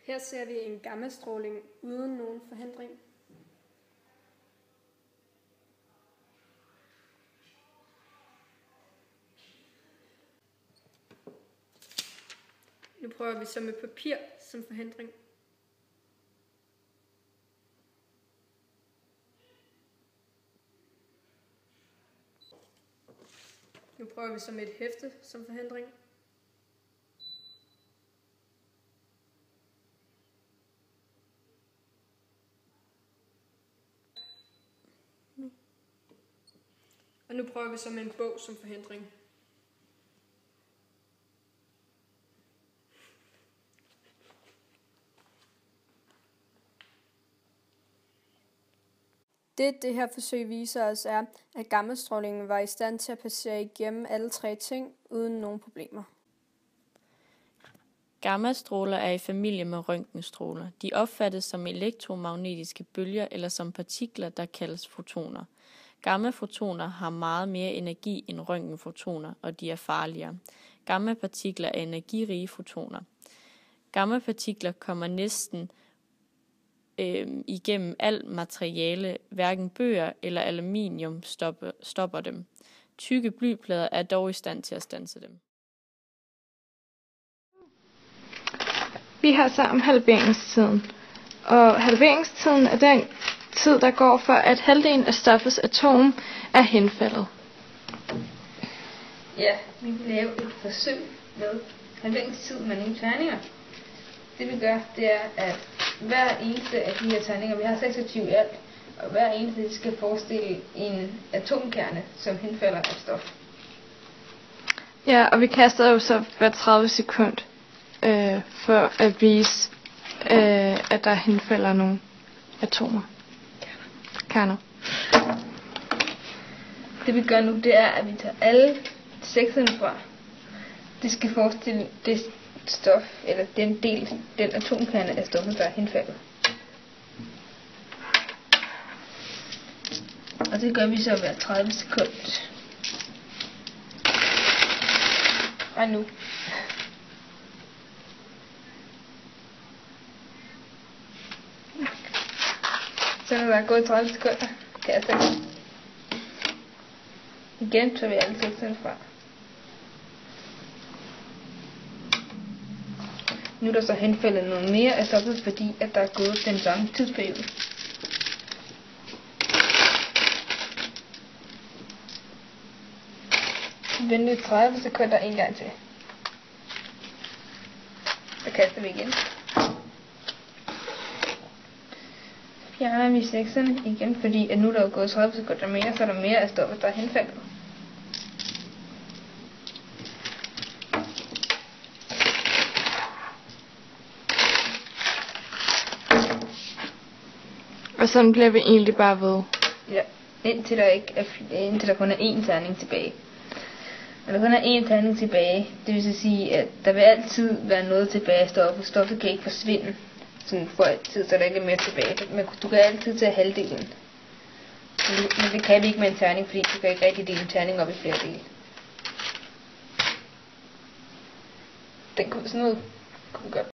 Her ser vi en gammastråling uden nogen forhindring. Nu prøver vi så med papir som forhindring. Nu prøver vi så med et hæfte som forhindring. Og nu prøver vi så med en bog som forhindring. Det her forsøg viser os er, at gammastrålingen var i stand til at passere igennem alle tre ting uden nogen problemer. Gammastråler er i familie med røntgenstråler. De opfattes som elektromagnetiske bølger eller som partikler, der kaldes fotoner. Gammafotoner har meget mere energi end røntgenfotoner, og de er farligere. Gammapartikler er energirige fotoner. Gammapartikler kommer næsten igennem alt materiale, hverken bøger eller aluminium stopper dem. Tykke blyplader er dog i stand til at standse dem. Vi har så om halveringstiden, og halveringstiden er den tid, der går for, at halvdelen af stoffets atom er henfaldet. Ja, vi vil lave et forsøg med halveringstid med nogle terninger. Det vi gør, det er, at hver eneste af de her terninger, vi har 26 i alt, og hver eneste skal forestille en atomkerne, som henfalder af stof. Ja, og vi kaster jo så hver 30 sekund for at vise, at der henfalder nogle atomer. Kerner. Det vi gør nu, det er, at vi tager alle sekserne fra. Det skal forestille det stof, eller den atomkerne af stoffet, der er henfaldet. Og det gør vi så hver 30 sekund. Og nu. Så når der er gået 30 sekunder, kaster vi. Igen tager vi alle sekserne fra. Nu er der så henfaldet noget mere af stoffet, fordi at der er gået den samme tidsperiode. Vente 30 sekunder en gang til. Så kaster vi igen. Fjerner vi sekserne igen, fordi at nu er der jo gået 30 sekunder mere, så er der mere af stoffet, der er henfaldet. Og sådan bliver vi egentlig bare ved. Ja, indtil der kun er én terning tilbage. Når der kun er én terning tilbage, det vil så sige, at der vil altid være noget tilbage af stoffet. Stoffet kan ikke forsvinde sådan for altid, så der ikke er mere tilbage. Men du kan altid tage halvdelen. Men det kan vi ikke med en terning, fordi du kan ikke rigtig dele en terning op i flere dele. Den kunne sådan noget kunne vi godt.